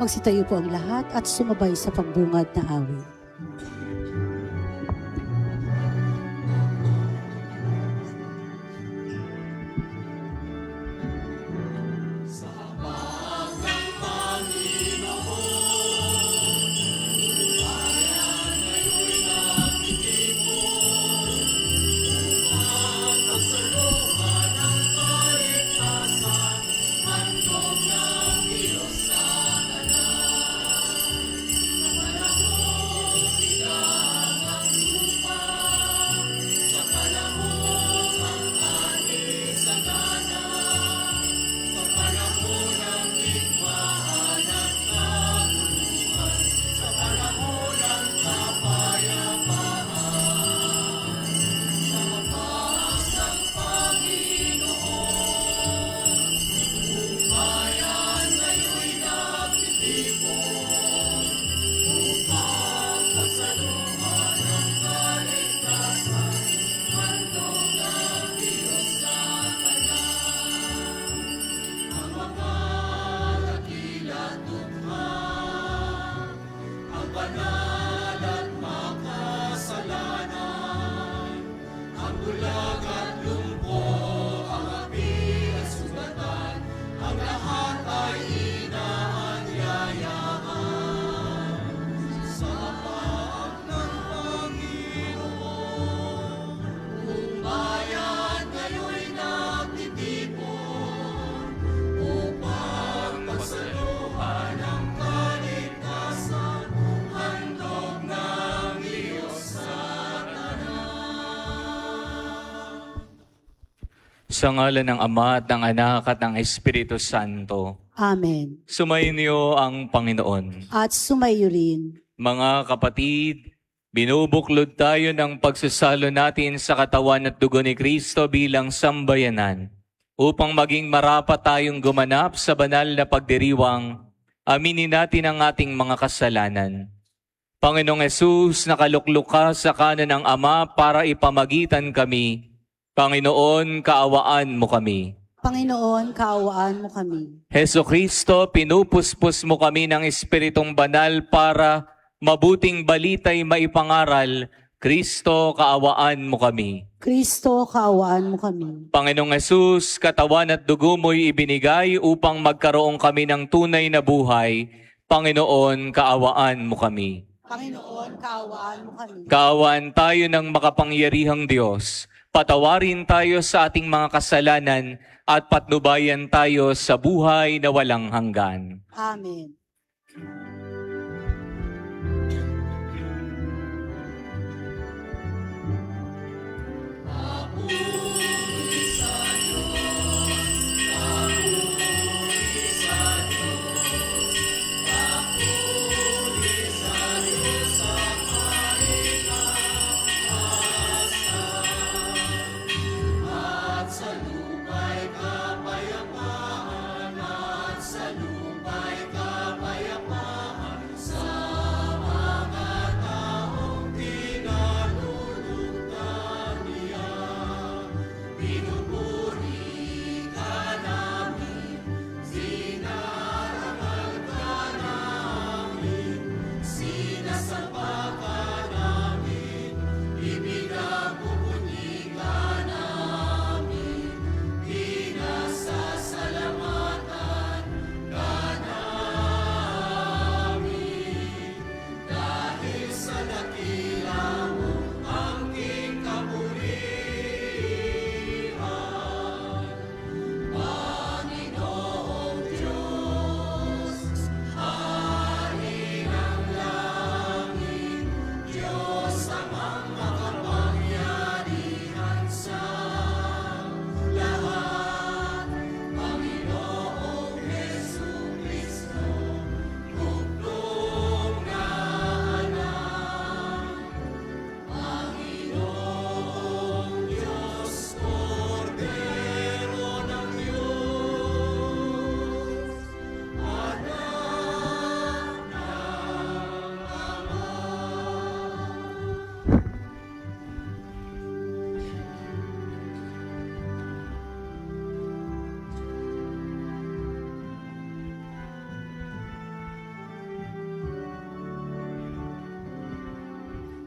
Magsitayo po ang lahat at sumabay sa pagbungad na awit. Sa ngalan ng Ama at ng Anak at ng Espiritu Santo. Amen. Sumainyo ang Panginoon. At sumayo rin. Mga kapatid, binubuklod tayo ng pagsasalo natin sa katawan at dugo ni Kristo bilang sambayanan upang maging marapat tayong gumanap sa banal na pagdiriwang. Aminin natin ang ating mga kasalanan. Panginoong Hesus, nakaluklok ka sa kanan ng Ama para ipamagitan kami. Panginoon, kaawaan mo kami. Panginoon, kaawaan mo kami. Heso Kristo, pinupuspos mo kami ng Espiritong Banal para mabuting balita'y maipangaral. Kristo, kaawaan mo kami. Kristo, kaawaan mo kami. Panginoong Hesus, katawan at dugo mo'y ibinigay upang magkaroon kami ng tunay na buhay. Panginoon, kaawaan mo kami. Panginoon, kaawaan mo kami. Kaawaan tayo ng makapangyarihang Diyos. Patawarin tayo sa ating mga kasalanan at patnubayan tayo sa buhay na walang hanggan. Amen.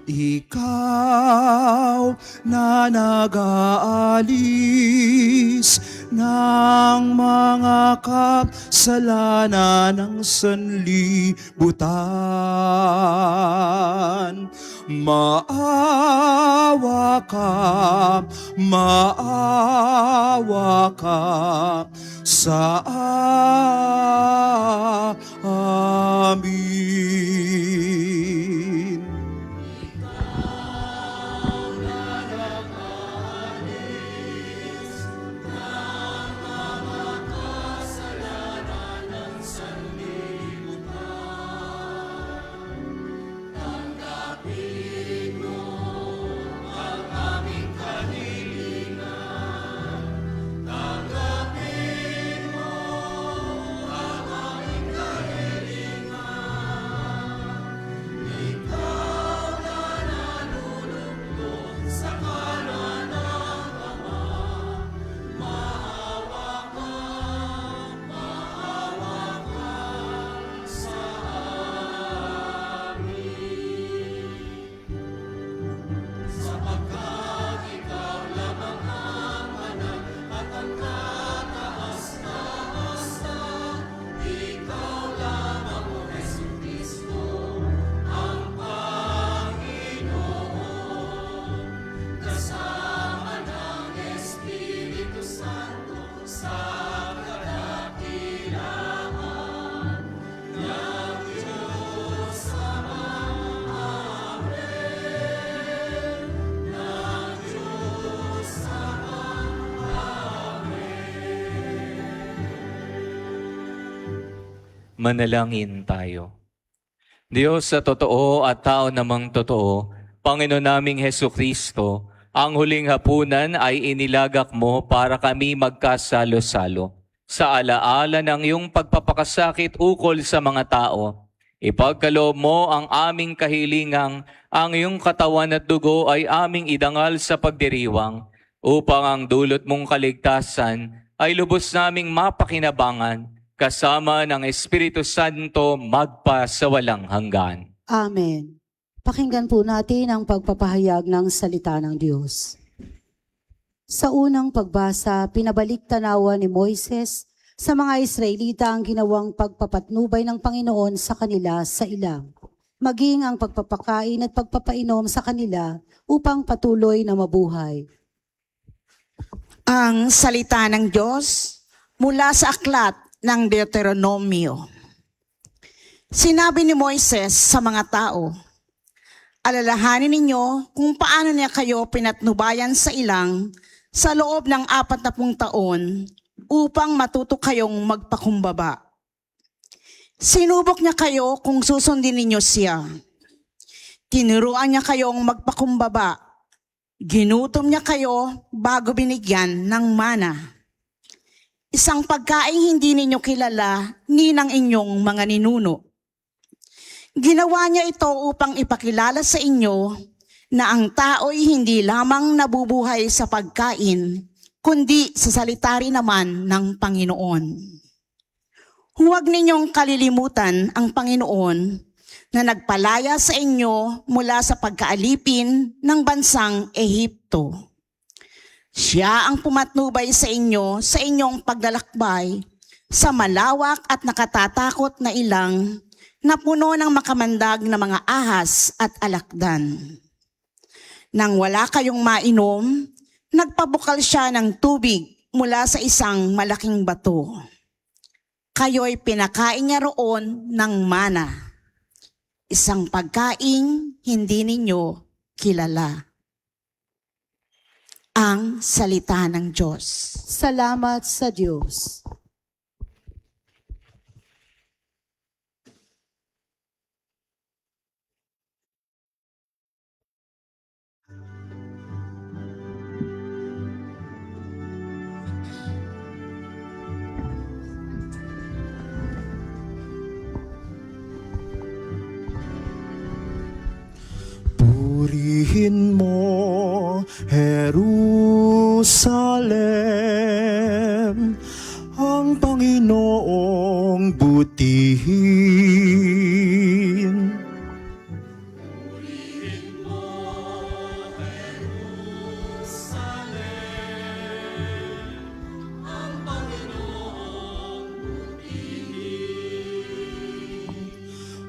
Ikaw na nag-aalis ng mga kasalanan ng sanlibutan. Maawa ka sa amin. Manalangin tayo. Diyos sa totoo at tao namang totoo, Panginoon naming Hesu Kristo, ang huling hapunan ay inilagak mo para kami magkasalo-salo. Sa alaala ng iyong pagpapakasakit ukol sa mga tao, ipagkaloob mo ang aming kahilingang ang iyong katawan at dugo ay aming idangal sa pagdiriwang upang ang dulot mong kaligtasan ay lubos naming mapakinabangan kasama ng Espiritu Santo magpa sa walang hanggan. Amen. Pakinggan po natin ang pagpapahayag ng salita ng Diyos. Sa unang pagbasa, pinabalik tanawan ni Moises sa mga Israelita ang ginawang pagpapatnubay ng Panginoon sa kanila sa ilang, maging ang pagpapakain at pagpapainom sa kanila upang patuloy na mabuhay. Ang salita ng Diyos mula sa aklat ng Deuteronomio. Sinabi ni Moises sa mga tao, alalahanin ninyo kung paano niya kayo pinatnubayan sa ilang sa loob ng 40 taon upang matuto kayong magpakumbaba. Sinubok niya kayo kung susundin ninyo siya. Tinuruan niya kayong magpakumbaba. Ginutom niya kayo bago binigyan ng mana. Isang pagkaing hindi ninyo kilala ni ng inyong mga ninuno. Ginawa niya ito upang ipakilala sa inyo na ang tao'y hindi lamang nabubuhay sa pagkain, kundi sa salita rin naman ng Panginoon. Huwag ninyong kalilimutan ang Panginoon na nagpalaya sa inyo mula sa pagkaalipin ng bansang Ehipto. Siya ang pumatnubay sa inyo sa inyong paglalakbay sa malawak at nakatatakot na ilang na puno ng makamandag na mga ahas at alakdan. Nang wala kayong mainom, nagpabukal siya ng tubig mula sa isang malaking bato. Kayo'y pinakain niya roon ng mana, isang pagkaing hindi ninyo kilala. Ang salita ng Diyos. Salamat sa Diyos. Purihin mo, Jerusalem, ang Panginoong butihin.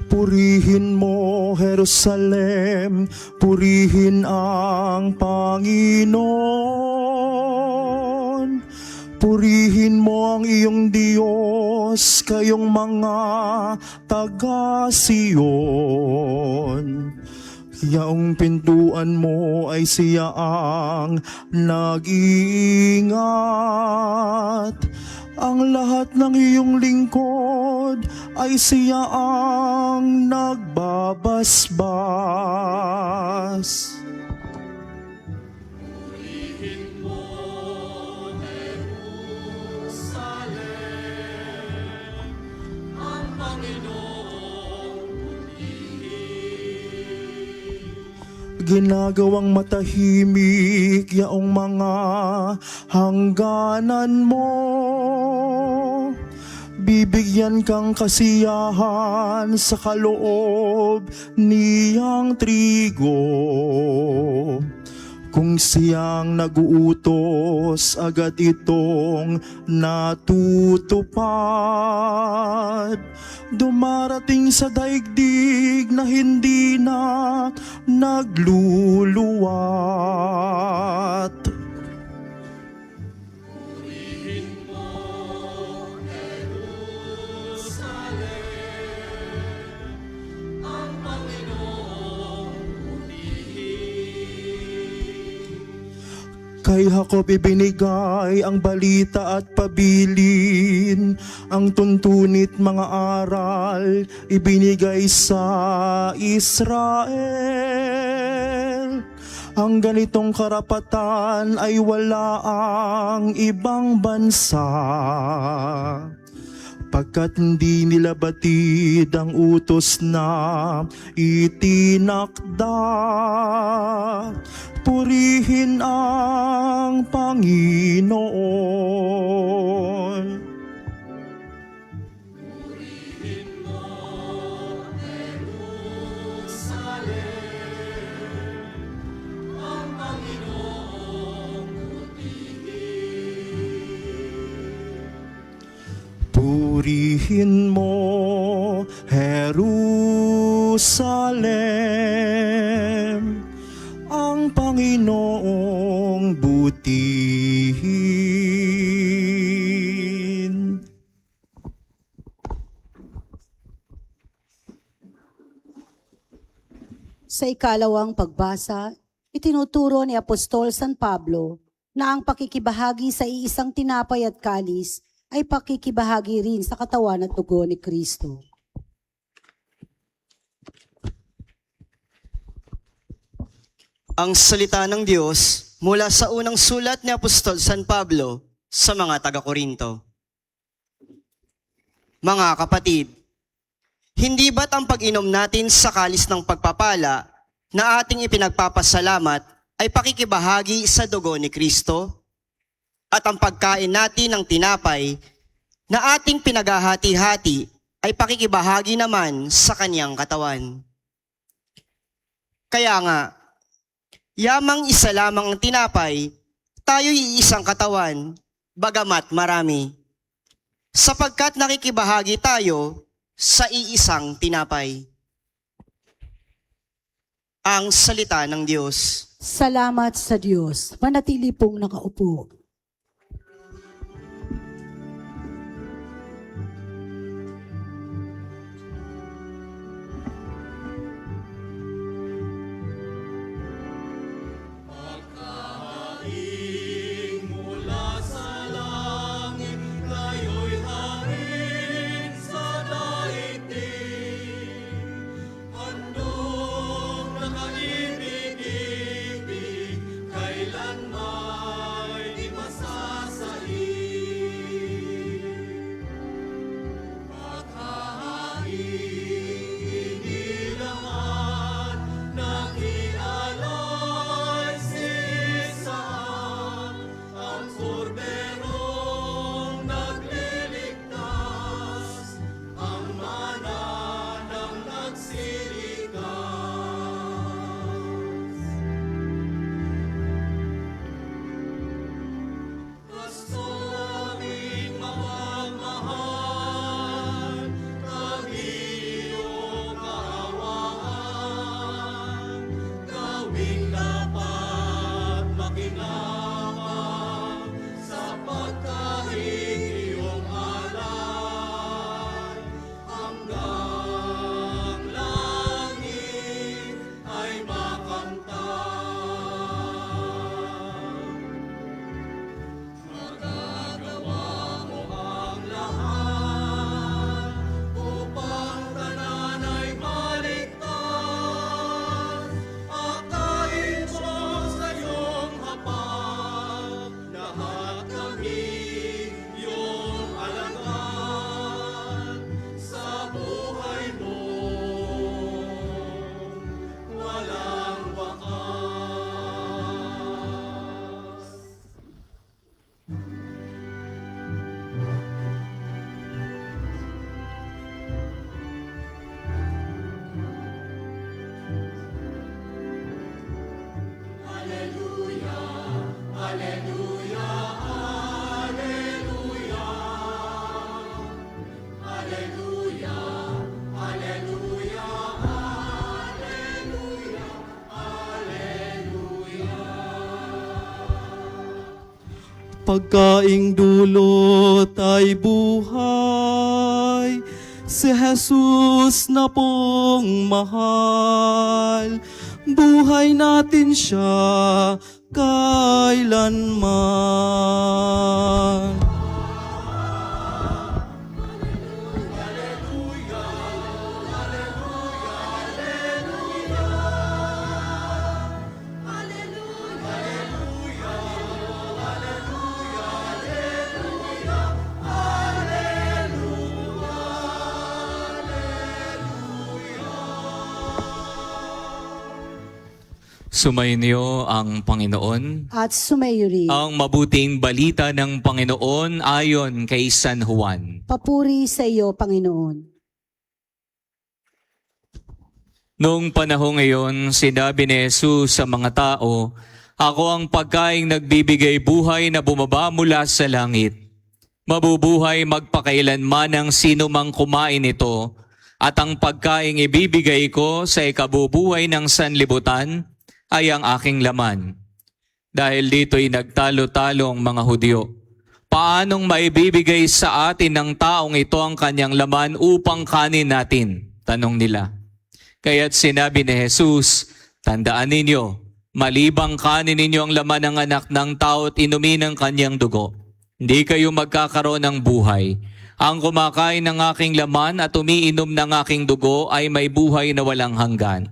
Purihin mo, Jerusalem, purihin ang Panginoon. Purihin mo ang iyong Diyos, kayong mga taga-Siyon. Yaong pintuan mo ay siya ang nag-iingat. Ang lahat ng iyong lingkod ay siya ang nagbabasbas. Purihin mo, Jerusalem, ang Panginoong butihin. Ginagawang matahimik yaong mga hangganan mo. Bibigyan kang kasiyahan sa kaloob niyang trigo. Kung siyang naguutos, agad itong natutupad. Dumarating sa daigdig na hindi na nagluluwat. Kay Jacob ibinigay ang balita at pabilin, ang tuntunit mga aral ibinigay sa Israel. Ang ganitong karapatan ay wala ang ibang bansa, pagkat hindi nila batid ang utos na itinakda. Purihin ang Panginoon. Purihin mo, Jerusalem, ang Panginoong butihin. Sa ikalawang pagbasa, itinuturo ni Apostol San Pablo na ang pakikibahagi sa iisang tinapay at kalis ay pakikibahagi rin sa katawan at dugo ni Kristo. Ang salita ng Diyos mula sa unang sulat ni Apostol San Pablo sa mga taga-Korinto. Mga kapatid, hindi ba't ang pag-inom natin sa kalis ng pagpapala na ating ipinagpapasalamat ay pakikibahagi sa dugo ni Kristo? At ang pagkain natin ng tinapay na ating pinaghahati-hati ay pakikibahagi naman sa kanyang katawan. Kaya nga, yamang isa lamang ang tinapay, tayo'y iisang katawan, bagamat marami. Sapagkat nakikibahagi tayo sa iisang tinapay. Ang salita ng Diyos. Salamat sa Diyos. Manatili pong nakaupo. Pagkaing dulot ay buhay, si Jesus na pong mahal. Buhay Mabuhay natin siya kailanman. Sumainyo ang Panginoon. At sumayo rin. Ang mabuting balita ng Panginoon ayon kay San Juan. Papuri sa iyo, Panginoon. Noong panahong ngayon, sinabi ni Jesus sa mga tao, "Ako ang pagkaing nagbibigay buhay na bumaba mula sa langit. Mabubuhay magpakailanman ang sino mang kumain nito, at ang pagkaing ibibigay ko sa ikabubuhay ng sanlibutan ay ang aking laman." Dahil dito'y nagtalo-talo ang mga Hudyo. Paanong maibibigay sa atin ng taong ito ang kanyang laman upang kanin natin? Tanong nila. Kaya't sinabi ni Jesus, "Tandaan ninyo, malibang kanin ninyo ang laman ng anak ng tao at inumin ang kanyang dugo, hindi kayo magkakaroon ng buhay. Ang kumakain ng aking laman at umiinom ng aking dugo ay may buhay na walang hanggan.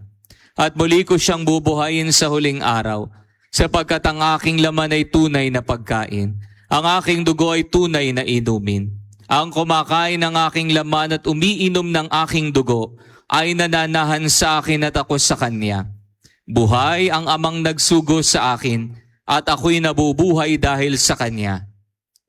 At muli ko siyang bubuhayin sa huling araw, sapagkat ang aking laman ay tunay na pagkain. Ang aking dugo ay tunay na inumin. Ang kumakain ng aking laman at umiinom ng aking dugo ay nananahan sa akin at ako sa kanya. Buhay ang amang nagsugo sa akin at ako'y nabubuhay dahil sa kanya.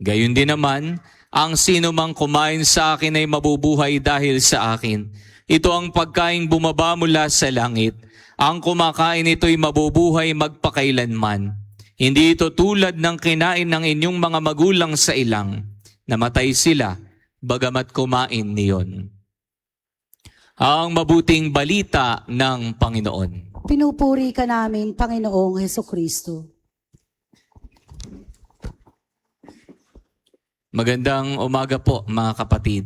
Gayon din naman, ang sino mang kumain sa akin ay mabubuhay dahil sa akin. Ito ang pagkaing bumaba mula sa langit. Ang kumakain ito'y mabubuhay magpakailanman. Hindi ito tulad ng kinain ng inyong mga magulang sa ilang. Namatay sila, bagamat kumain niyon." Ang mabuting balita ng Panginoon. Pinupuri ka namin, Panginoong Hesukristo. Magandang umaga po mga kapatid.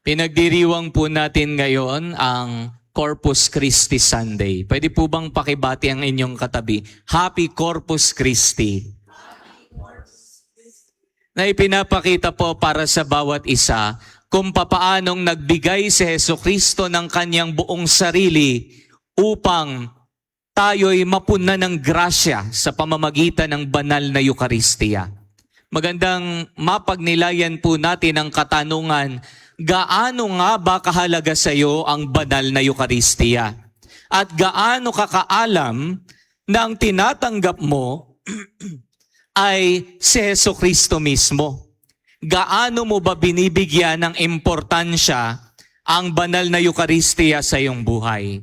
Pinagdiriwang po natin ngayon ang Corpus Christi Sunday. Pwede po bang pakibati ang inyong katabi? Happy Corpus Christi. Na ipinapakita po para sa bawat isa kung papaanong nagbigay si Hesukristo ng kanyang buong sarili upang tayo'y mapunan ng grasya sa pamamagitan ng banal na Eucharistia. Magandang mapagnilayan po natin ang katanungan, gaano nga ba kahalaga sa iyo ang banal na Eucharistia? At gaano kakaalam na ang tinatanggap mo ay si Hesukristo mismo? Gaano mo ba binibigyan ng importansya ang banal na Eucharistia sa iyong buhay?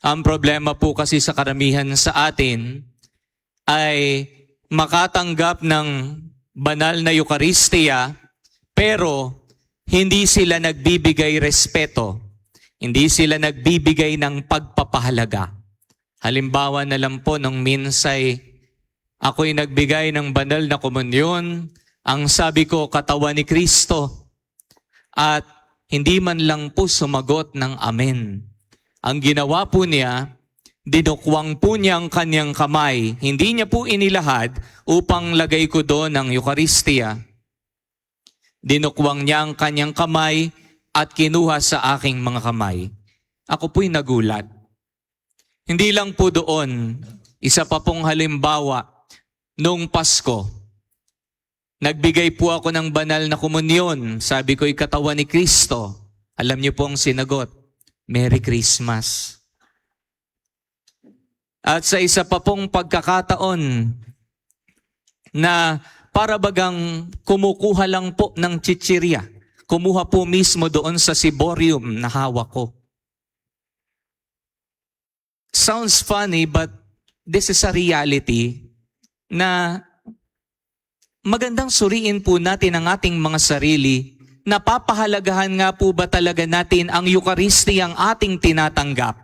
Ang problema po kasi sa karamihan sa atin ay makatanggap ng banal na Eucharistia pero hindi sila nagbibigay respeto, hindi sila nagbibigay ng pagpapahalaga. Halimbawa na lang po nung minsay, ako'y nagbigay ng banal na komunyon, ang sabi ko katawan ni Kristo, at hindi man lang po sumagot ng amen. Ang ginawa po niya, dinukwang po niya ang kanyang kamay, hindi niya po inilahad upang lagay ko doon ang Eucharistia. Dinukwang niya ang kanyang kamay at kinuha sa aking mga kamay. Ako po'y nagulat. Hindi lang po doon, isa pa pong halimbawa, noong Pasko, nagbigay po ako ng banal na komunyon. Sabi ko'y katawan ni Kristo. Alam niyo po ang sinagot, Merry Christmas. At sa isa pa pong pagkakataon na para bagang kumukuha lang po ng chichirya. Kumuha po mismo doon sa ciborium na hawak ko. Sounds funny but this is a reality na magandang suriin po natin ang ating mga sarili. Napapahalagahan nga po ba talaga natin ang Eucharistia ang ating tinatanggap?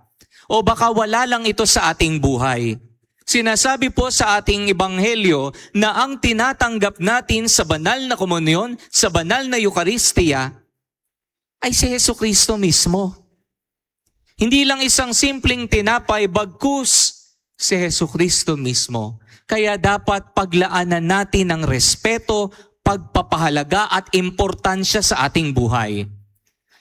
O baka wala lang ito sa ating buhay? Sinasabi po sa ating ebanghelyo na ang tinatanggap natin sa banal na komunyon, sa banal na Eucharistia, ay si Hesukristo mismo. Hindi lang isang simpleng tinapay, bagkus si Jesucristo mismo. Kaya dapat paglaanan natin ng respeto, pagpapahalaga at importansya sa ating buhay.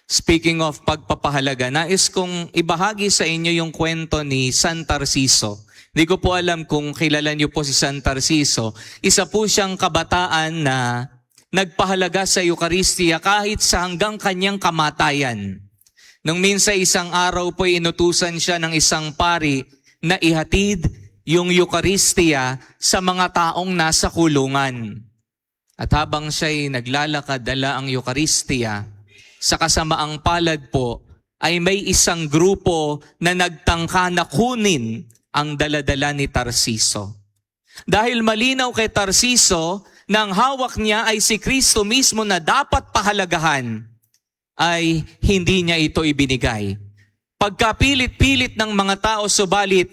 Speaking of pagpapahalaga, nais kong ibahagi sa inyo yung kwento ni San Tarciso. Hindi ko po alam kung kilala niyo po si San Tarciso. Isa po siyang kabataan na nagpahalaga sa Eucharistia kahit sa hanggang kanyang kamatayan. Nung minsan isang araw po inutusan siya ng isang pari na ihatid yung Eucharistia sa mga taong nasa kulungan. At habang siya'y naglalakad dala ang Eucharistia, sa kasamaang palad po ay may isang grupo na nagtangka na kunin ang daladala ni Tarciso. Dahil malinaw kay Tarciso na ang hawak niya ay si Kristo mismo na dapat pahalagahan, ay hindi niya ito ibinigay. Pagkapilit-pilit ng mga tao, subalit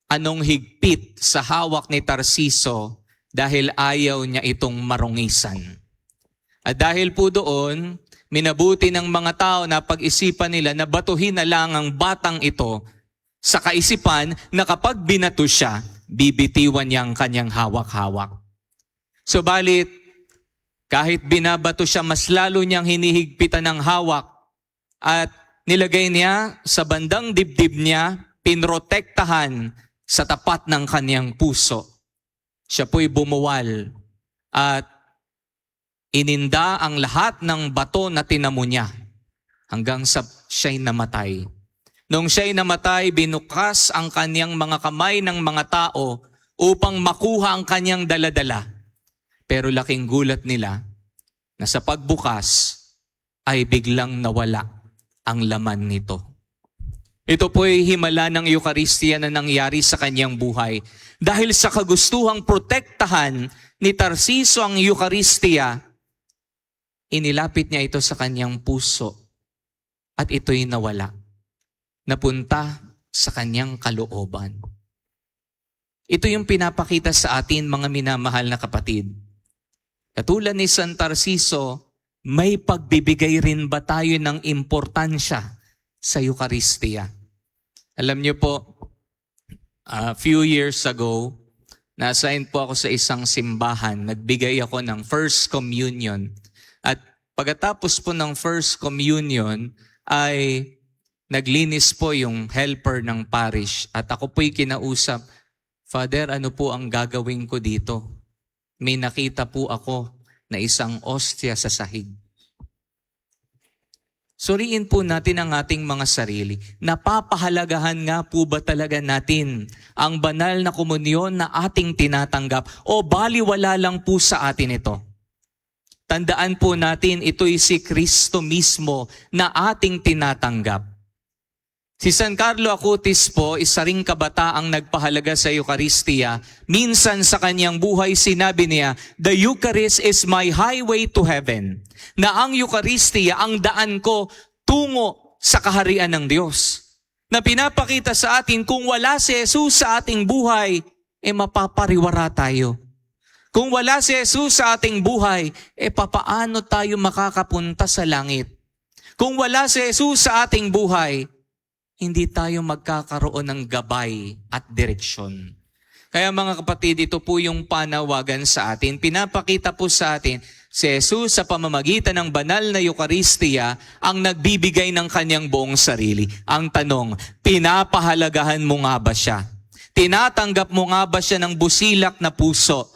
anong higpit sa hawak ni Tarciso dahil ayaw niya itong marungisan. At dahil po doon, minabuti ng mga tao na pag-isipan nila na batuhin na lang ang batang ito sa kaisipan na kapag binato siya, bibitiwan niya ang kanyang hawak-hawak. Subalit, kahit binabato siya, mas lalo niyang hinihigpitan ng hawak at nilagay niya sa bandang dibdib niya, pinrotektahan sa tapat ng kanyang puso. Siya po'y bumuwal at ininda ang lahat ng bato na tinamo niya hanggang sa siya'y namatay. Nung siya'y namatay, binukas ang kanyang mga kamay ng mga tao upang makuha ang kanyang daladala. Pero laking gulat nila na sa pagbukas ay biglang nawala ang laman nito. Ito po'y himala ng Eucharistia na nangyari sa kanyang buhay. Dahil sa kagustuhang protektahan ni Tarciso ang Eucharistia, inilapit niya ito sa kanyang puso at ito'y nawala. Napunta sa kanyang kalooban. Ito yung pinapakita sa atin, mga minamahal na kapatid. Katulad ni San Tarciso, may pagbibigay rin ba tayo ng importansya sa Eucharistia? Alam niyo po, a few years ago, na-assign po ako sa isang simbahan. Nagbigay ako ng First Communion. At pagkatapos po ng First Communion, ay naglinis po yung helper ng parish. At ako po'y kinausap, Father, ano po ang gagawin ko dito? May nakita po ako na isang ostya sa sahig. Suriin po natin ang ating mga sarili. Napapahalagahan nga po ba talaga natin ang banal na komunyon na ating tinatanggap o baliwala lang po sa atin ito? Tandaan po natin, ito'y si Kristo mismo na ating tinatanggap. Si San Carlo Acutis po, isa ring kabataang nagpahalaga sa Eucharistia. Minsan sa kanyang buhay sinabi niya, "The Eucharist is my highway to heaven." Na ang Eucharistia ang daan ko tungo sa kaharian ng Diyos. Na pinapakita sa atin kung wala si Jesus sa ating buhay, mapapariwara tayo. Kung wala si Jesus sa ating buhay, papaano tayo makakapunta sa langit? Kung wala si Jesus sa ating buhay, hindi tayo magkakaroon ng gabay at direksyon. Kaya mga kapatid, ito po yung panawagan sa atin. Pinapakita po sa atin, si Jesus sa pamamagitan ng banal na Eucharistia ang nagbibigay ng kanyang buong sarili. Ang tanong, pinapahalagahan mo nga ba siya? Tinatanggap mo nga ba siya ng busilak na puso?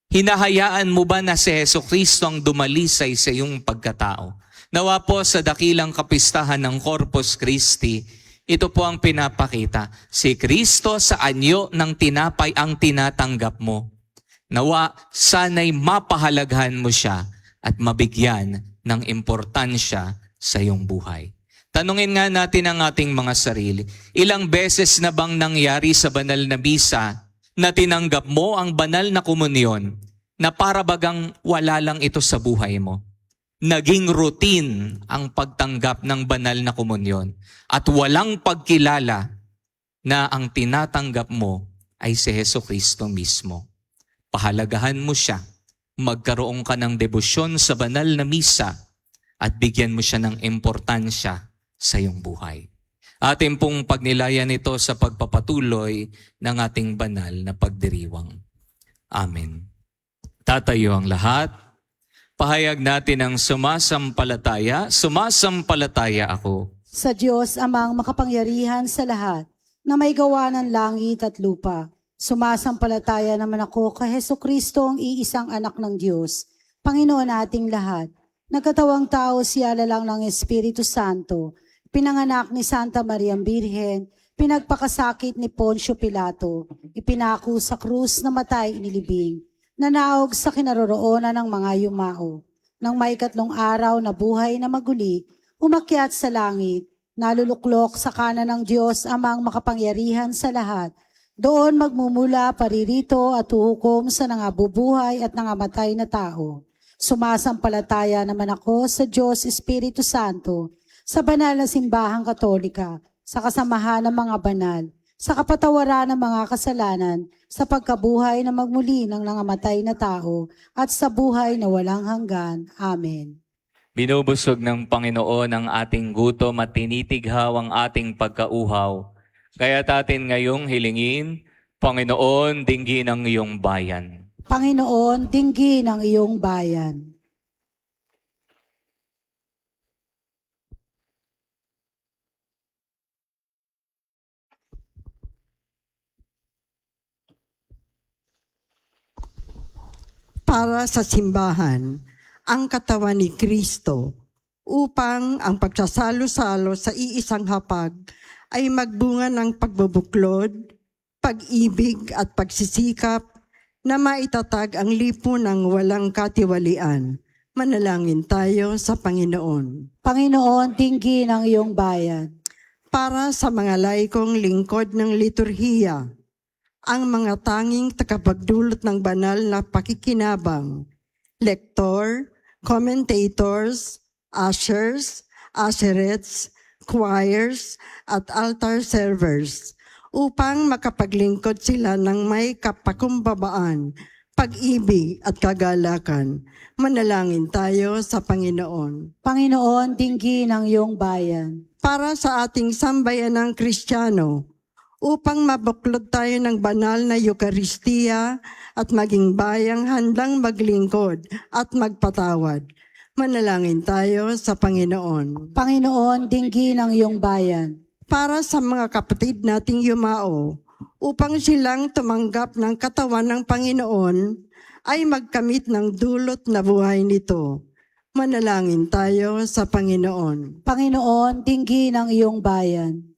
Hinahayaan mo ba na si Jesucristo ang dumalisay sa iyong pagkatao? Nawa po sa dakilang kapistahan ng Corpus Christi, ito po ang pinapakita. Si Kristo sa anyo ng tinapay ang tinatanggap mo. Nawa, sana'y mapahalagahan mo siya at mabigyan ng importansya sa iyong buhay. Tanungin nga natin ang ating mga sarili. Ilang beses na bang nangyari sa banal na misa na tinanggap mo ang banal na komunyon na para bagang wala lang ito sa buhay mo? Naging routine ang pagtanggap ng banal na komunyon at walang pagkilala na ang tinatanggap mo ay si Jesucristo mismo. Pahalagahan mo siya, magkaroon ka ng debosyon sa banal na misa at bigyan mo siya ng importansya sa iyong buhay. Atin pong pagnilayan ito sa pagpapatuloy ng ating banal na pagdiriwang. Amen. Tatayo ang lahat. Pahayag natin ang sumasampalataya. Sumasampalataya ako Sa Diyos amang makapangyarihan sa lahat, na may gawa ng langit at lupa. Sumasampalataya naman ako kay Hesukristo, ang iisang anak ng Diyos, Panginoon nating lahat. Nagkatawang tao siya lalang ng Espiritu Santo, pinanganak ni Santa Maria Birhen, pinagpakasakit ni Poncio Pilato, ipinako sa krus na matay inilibing, nanaog sa kinaroroonan ng mga yumao. Nang may 3 araw na buhay na maguli, umakyat sa langit, naluluklok sa kanan ng Diyos amang makapangyarihan sa lahat. Doon magmumula paririto at huhukom sa nangabubuhay at nangamatay na tao. Sumasampalataya naman ako sa Diyos Espiritu Santo, sa banal na simbahang katolika, sa kasamahan ng mga banal, sa kapatawaran ng mga kasalanan, sa pagkabuhay na magmuli ng nangamatay na tao, at sa buhay na walang hanggan. Amen. Binubusog ng Panginoon ang ating gutom at tinitighaw ang ating pagkauhaw. Kaya't atin ngayong hilingin, Panginoon, dinggin ang iyong bayan. Panginoon, dinggin ang iyong bayan. Para sa simbahan, ang katawan ni Kristo, upang ang pagsasalo-salo sa iisang hapag ay magbunga ng pagbubuklod, pag-ibig at pagsisikap na maitatag ang lipunang walang katiwalian. Manalangin tayo sa Panginoon. Panginoon, dinggin ang iyong bayan. Para sa mga laikong lingkod ng liturhiya, ang mga tanging tagapagdulot ng banal na pakikinabang, lektor, commentators, ushers, usherettes, choirs, at altar servers, upang makapaglingkod sila ng may kapakumbabaan, pag-ibig at kagalakan. Manalangin tayo sa Panginoon. Panginoon, dinggin ang iyong bayan. Para sa ating sambayanang Kristiyano, upang mabuklod tayo ng banal na Eukaristiya at maging bayang handang maglingkod at magpatawad. Manalangin tayo sa Panginoon. Panginoon, dinggin ang iyong bayan. Para sa mga kapatid nating yumao, upang silang tumanggap ng katawan ng Panginoon, ay magkamit ng dulot na buhay nito. Manalangin tayo sa Panginoon. Panginoon, dinggin ang iyong bayan.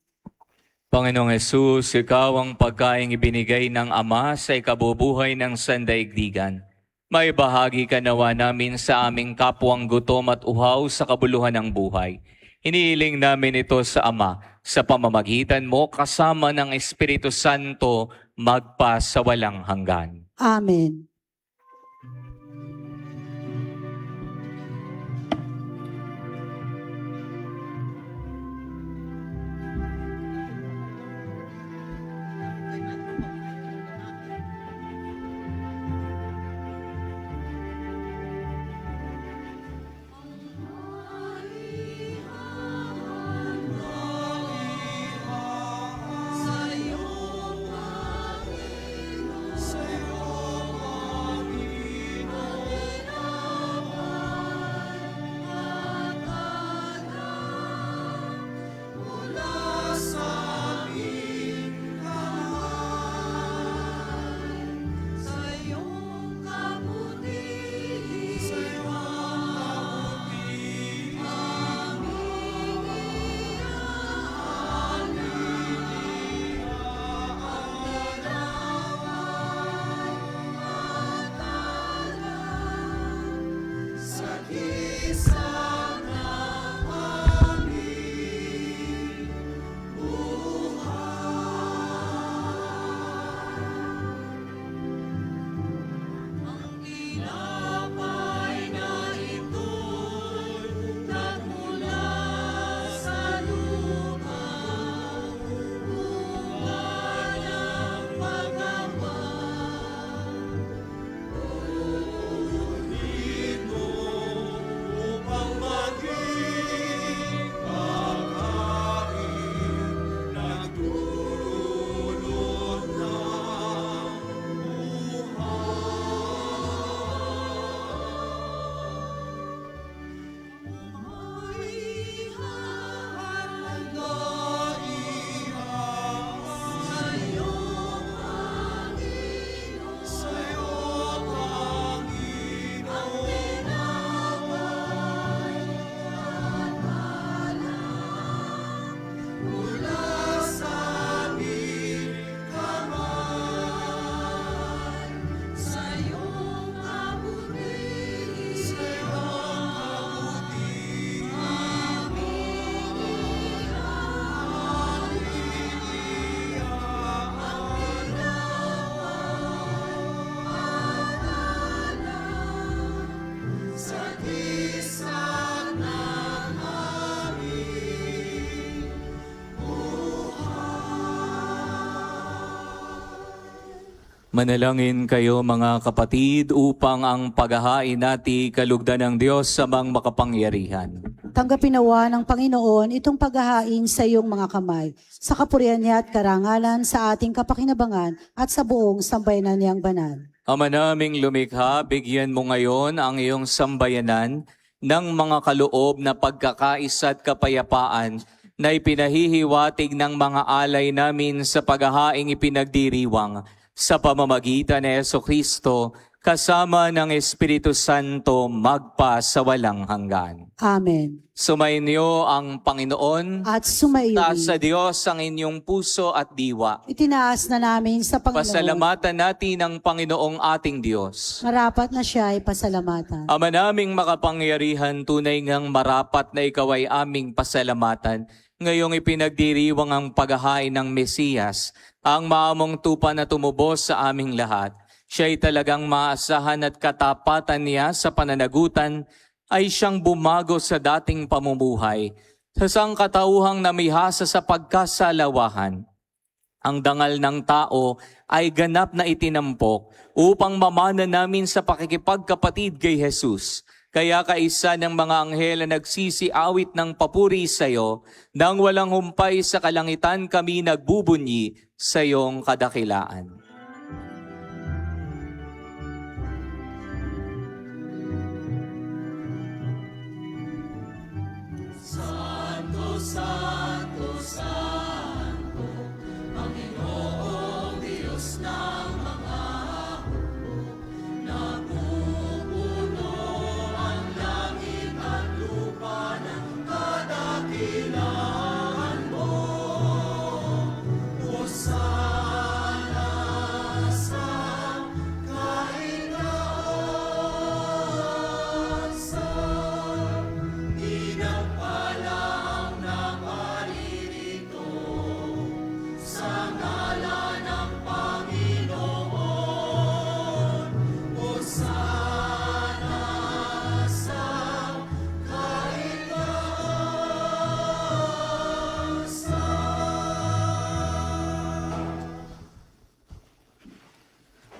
Panginoong Hesus, ikaw ang pagkaing ibinigay ng Ama sa ikabubuhay ng sandaigdigan. May bahagi ka nawa namin sa aming kapwang gutom at uhaw sa kabuluhan ng buhay. Hinihiling namin ito sa Ama, sa pamamagitan mo kasama ng Espiritu Santo magpa sa walang hanggan. Amen. Manalangin kayo mga kapatid upang ang paghahain natin kalugdan ng Diyos sa mga makapangyarihan. Tanggapin nawa ng Panginoon itong paghahain sa iyong mga kamay, sa kapurihan niya at karangalan sa ating kapakinabangan at sa buong sambayanan niyang banal. Ama naming lumikha, bigyan mo ngayon ang iyong sambayanan ng mga kaloob na pagkakaisa at kapayapaan na ipinahihiwatig ng mga alay namin sa paghahaing ipinagdiriwang sa pamamagitan ni Jesucristo kasama ng Espiritu Santo magpa sa walang hanggan. Amen. Sumainyo ang Panginoon. At sumaiyo Taas sa Diyos ang inyong puso at diwa. itinaas na namin sa Panginoon. Pasalamatan natin ang Panginoong ating Diyos. Marapat na siya ay pasalamatan. Ama naming makapangyarihan, tunay ngang marapat na ikaw ay aming pasalamatan. Ngayong ipinagdiriwang ang paghahain ng Mesiyas, ang maamong tupa na tumubos sa aming lahat. Siya'y talagang maasahan at katapatan niya sa pananagutan ay siyang bumago sa dating pamumuhay. Sa sangkatauhang namihasa sa pagkasalawahan, ang dangal ng tao ay ganap na itinampok upang mamana namin sa pakikipagkapatid kay Jesus. Kaya kaisa ng mga anghel na nagsisiawit ng papuri sa iyo, nang walang humpay sa kalangitan kami nagbubunyi sa iyong kadakilaan.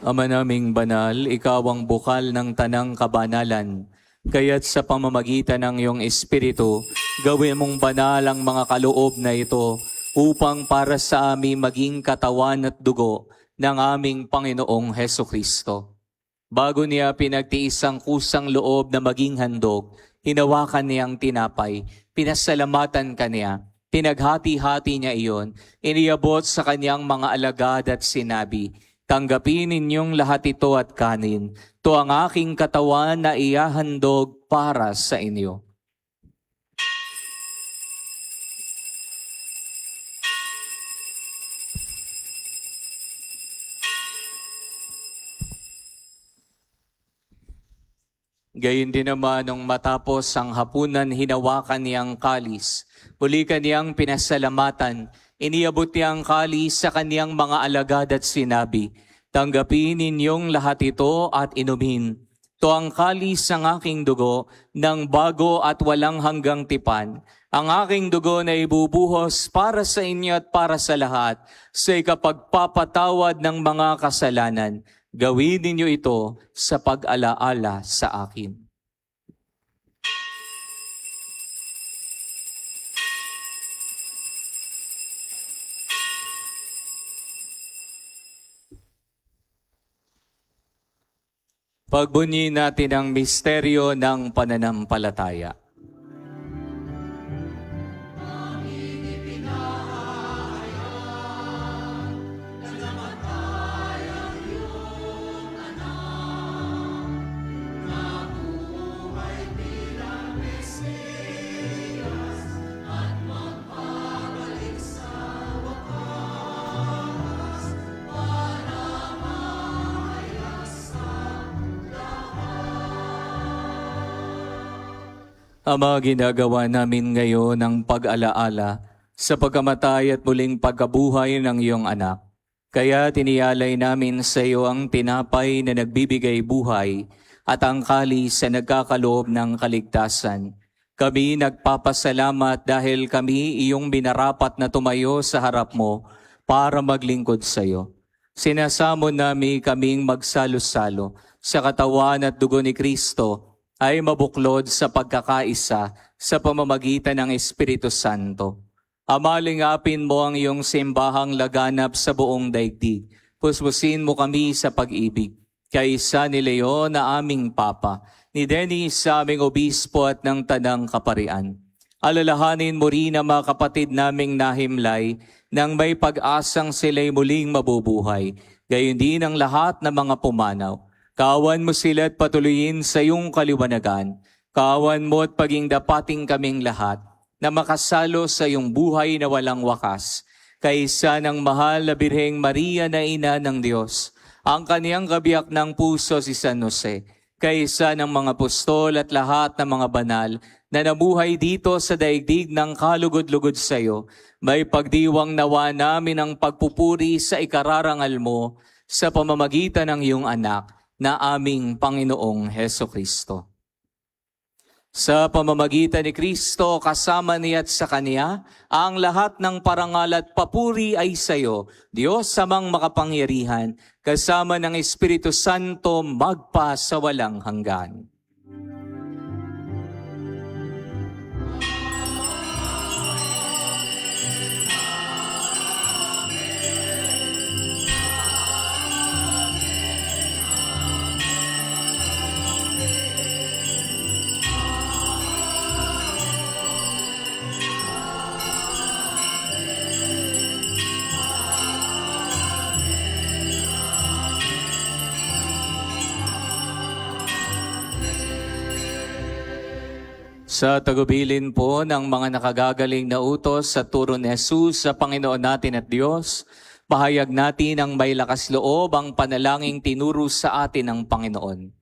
Ama naming banal, ikaw ang bukal ng tanang kabanalan. Kaya't sa pamamagitan ng iyong Espiritu, gawin mong banal ang mga kaloob na ito upang para sa amin maging katawan at dugo ng aming Panginoong Hesukristo. Bago niya pinagtiis ang kusang loob na maging handog, hinawakan niya ang tinapay, pinasalamatan kaniya, pinaghati-hati niya iyon, iniabot sa kanyang mga alagad at sinabi, "Tanggapin ninyong lahat ito at kanin. Ito ang aking katawan na ihahandog para sa inyo." Gayun din naman nung matapos ang hapunan, hinawakan niyang kalis. Muli kaniyang pinasalamatan. Iniabot niya ang kalis sa kaniyang mga alagad at sinabi, "Tanggapin ninyong lahat ito at inumin. Ito ang kalis ng aking dugo ng bago at walang hanggang tipan. Ang aking dugo na ibubuhos para sa inyo at para sa lahat sa ikapagpapatawad ng mga kasalanan. Gawin ninyo ito sa pag-alaala sa akin." Pagbunyi natin ang misteryo ng pananampalataya. Ama, ginagawa namin ngayon ang pag-alaala sa pagkamatay at muling pagkabuhay ng iyong anak. Kaya tiniyalay namin sa iyo ang tinapay na nagbibigay buhay at ang kalis na nagkakaloob ng kaligtasan. Kami nagpapasalamat dahil kami iyong binarapat na tumayo sa harap mo para maglingkod sa iyo. Sinasamo namin kaming magsalo-salo sa katawan at dugo ni Kristo ay mabuklod sa pagkakaisa sa pamamagitan ng Espiritu Santo. Amalingapin mo ang iyong simbahang laganap sa buong daigdig. Puspusin mo kami sa pag-ibig. Kaisa ni Leon na aming Papa, ni Dennis sa aming Obispo at ng Tanang Kaparian. Alalahanin mo rin ang mga kapatid naming nahimlay nang may pag-asang sila'y muling mabubuhay. Gayon din ang lahat ng mga pumanaw. Kawan mo sila at patuloyin sa iyong kaliwanagan. Kawan mo at paging dapating kaming lahat na makasalo sa iyong buhay na walang wakas. Kaisa ng mahal na Birheng Maria na Ina ng Diyos, ang kaniyang kabiyak ng puso si San Jose, kaisa ng mga apostol at lahat ng mga banal na nabuhay dito sa daigdig ng kalugod-lugod sa iyo, may pagdiwang nawa namin ang pagpupuri sa ikararangal mo sa pamamagitan ng iyong anak na aming Panginoong Heso Kristo. Sa pamamagitan ni Kristo, kasama niya at sa Kanya, ang lahat ng parangal at papuri ay sa iyo, Diyos samang makapangyarihan, kasama ng Espiritu Santo magpa sa walang hanggan. Sa tagubilin po ng mga nakagagaling na utos sa turo ni Jesus sa Panginoon natin at Diyos, pahayag natin ang may lakas loob ang panalangin tinuro sa atin ng Panginoon.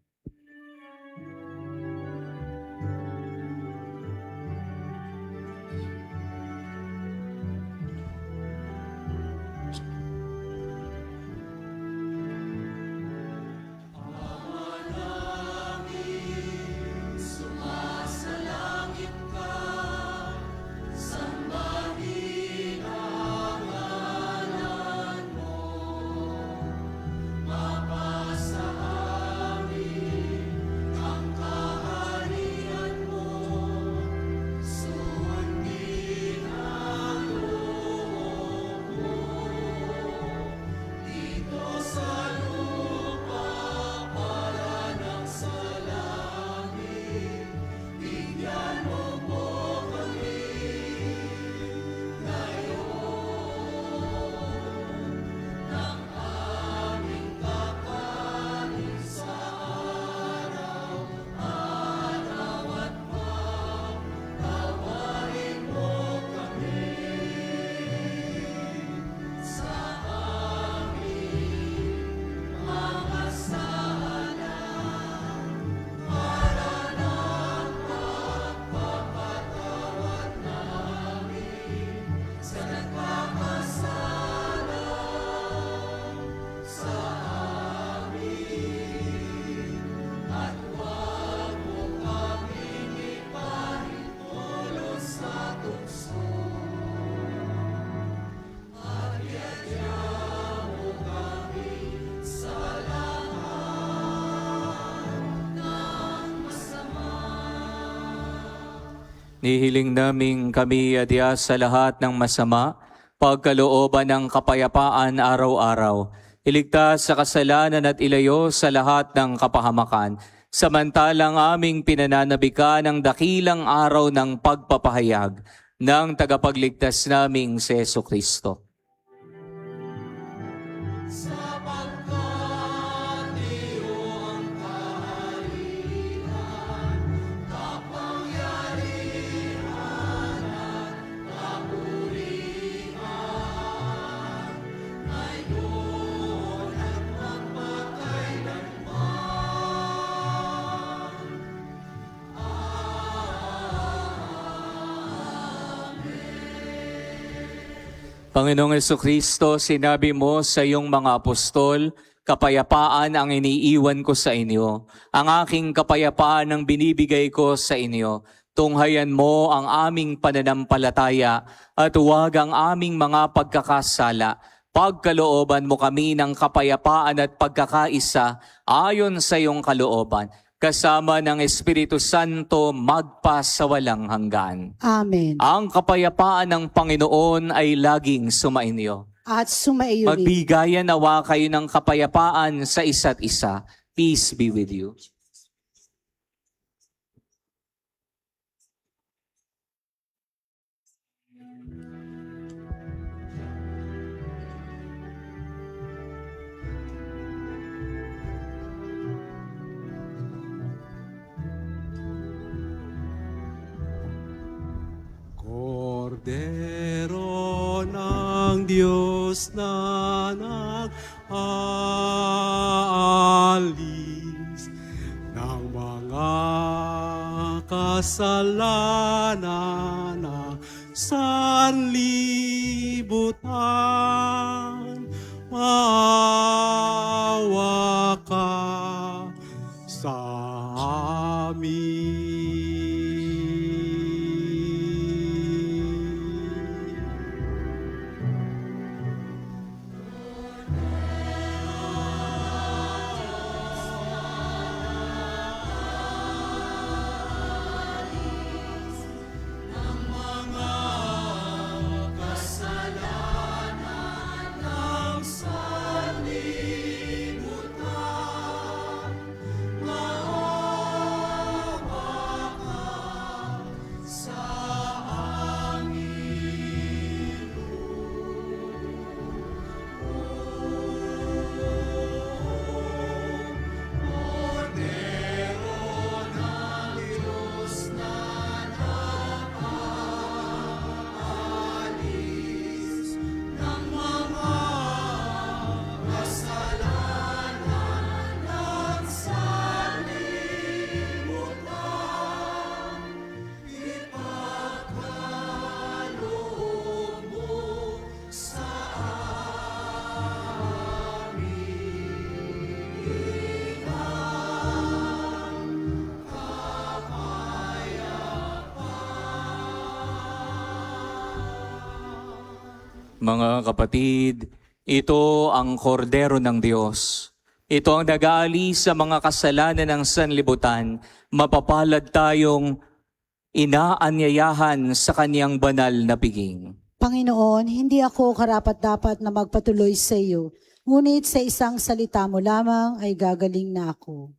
Nihiling naming kami adya sa lahat ng masama, pagkalooban ng kapayapaan araw-araw. Iligtas sa kasalanan at ilayo sa lahat ng kapahamakan. Samantalang aming pinananabikan ang dakilang araw ng pagpapahayag ng tagapagligtas naming si Jesucristo. Panginoong Jesucristo, sinabi mo sa iyong mga apostol, kapayapaan ang iniiwan ko sa inyo. Ang aking kapayapaan ang binibigay ko sa inyo. Tunghayan mo ang aming pananampalataya at huwag ang aming mga pagkakasala. Pagkalooban mo kami ng kapayapaan at pagkakaisa ayon sa iyong kalooban, kasama ng Espiritu Santo magpasawalang hanggan. Amen. Ang kapayapaan ng Panginoon ay laging sumainyo. At sumaiyo rin. Magbigayan nawa kayo ng kapayapaan sa isa't isa. Peace be with you. Kordero ng Diyos na nag-aalis ng mga kasalanan ng sanlibutan, maawa ka sa amin. Mga kapatid, ito ang kordero ng Diyos. Ito ang nag-aalis sa mga kasalanan ng sanlibutan. Mapapalad tayong inaanyayahan sa kaniyang banal na piging. Panginoon, hindi ako karapat-dapat na magpatuloy sa iyo, ngunit sa isang salita mo lamang ay gagaling na ako.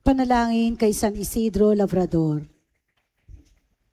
Panalangin kay San Isidro Labrador.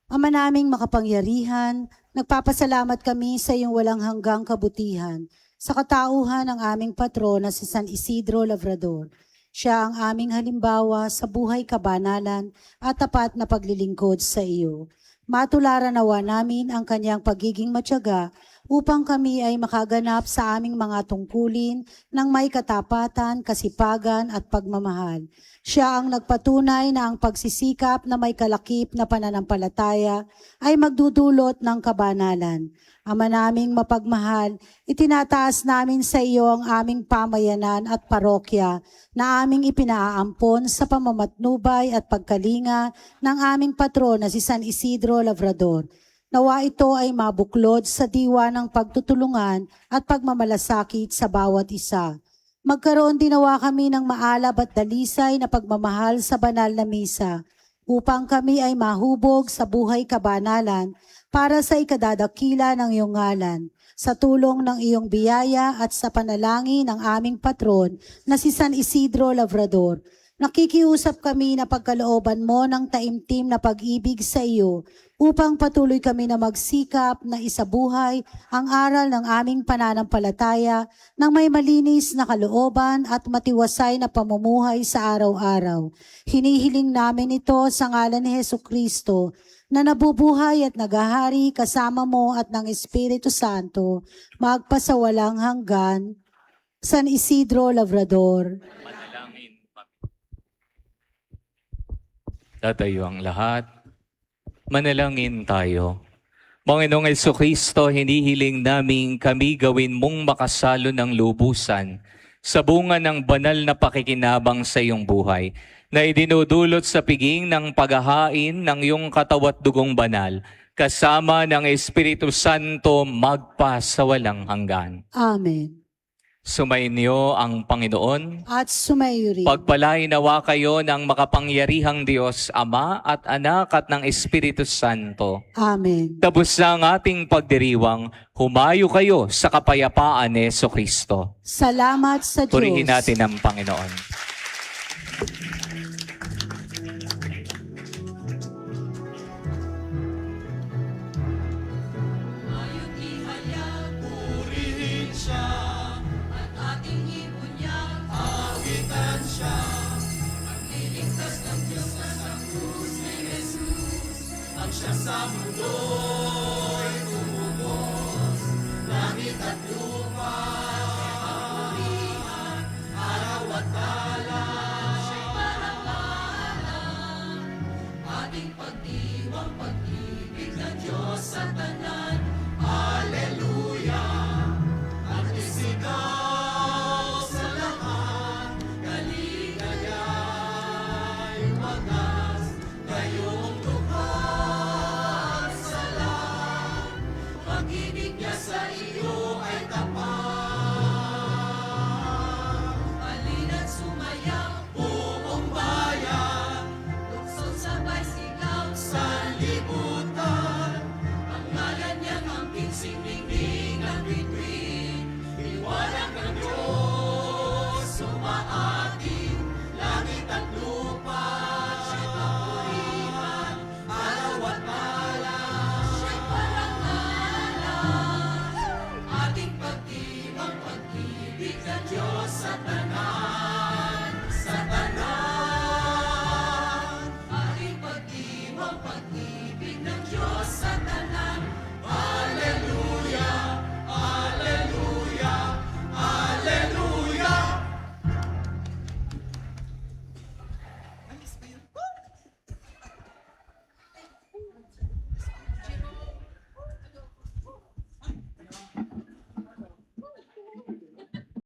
Ama naming makapangyarihan, nagpapasalamat kami sa iyong walang hanggang kabutihan sa katauhan ng aming patron na si San Isidro Labrador. Siya ang aming halimbawa sa buhay kabanalan at tapat na paglilingkod sa iyo. Matularan nawa namin ang kanyang pagiging matyaga upang kami ay makaganap sa aming mga tungkulin ng may katapatan, kasipagan at pagmamahal. Siya ang nagpatunay na ang pagsisikap na may kalakip na pananampalataya ay magdudulot ng kabanalan. Ama naming mapagmahal, itinataas namin sa iyo ang aming pamayanan at parokya na aming ipinaampon sa pamamatnubay at pagkalinga ng aming patron na si San Isidro Labrador. Nawa ito ay mabuklod sa diwa ng pagtutulungan at pagmamalasakit sa bawat isa. Magkaroon din nawa kami ng maalab at dalisay na pagmamahal sa banal na misa upang kami ay mahubog sa buhay kabanalan para sa ikadadakila ng iyong ngalan. Sa tulong ng iyong biyaya at sa panalangin ng aming patron na si San Isidro Labrador, nakikiusap kami na pagkalooban mo ng taimtim na pag-ibig sa iyo upang patuloy kami na magsikap na isabuhay ang aral ng aming pananampalataya ng may malinis na kalooban at matiwasay na pamumuhay sa araw-araw. Hinihiling namin ito sa ngalan ni Hesukristo na nabubuhay at nagahari kasama mo at ng Espiritu Santo, magpasawalang hanggan. San Isidro Labrador. Manalangin. Tatayo ang lahat. Manalangin tayo. Panginoong Jesucristo, hinihiling namin kami gawin mong makasalo ng lubusan sa bunga ng banal na pakikinabang sa iyong buhay na idinudulot sa piging ng paghahain ng iyong katawat dugong banal kasama ng Espiritu Santo magpasawalang hanggan. Amen. Sumainyo ang Panginoon. At sumayo rin. Pagpalain nawa kayo ng makapangyarihang Diyos, Ama at Anak at ng Espiritu Santo. Amen. Tapos na ang ating pagdiriwang, humayo kayo sa kapayapaan ni Jesucristo. Salamat sa Diyos. Purihin natin ang Panginoon. Siya sa mundo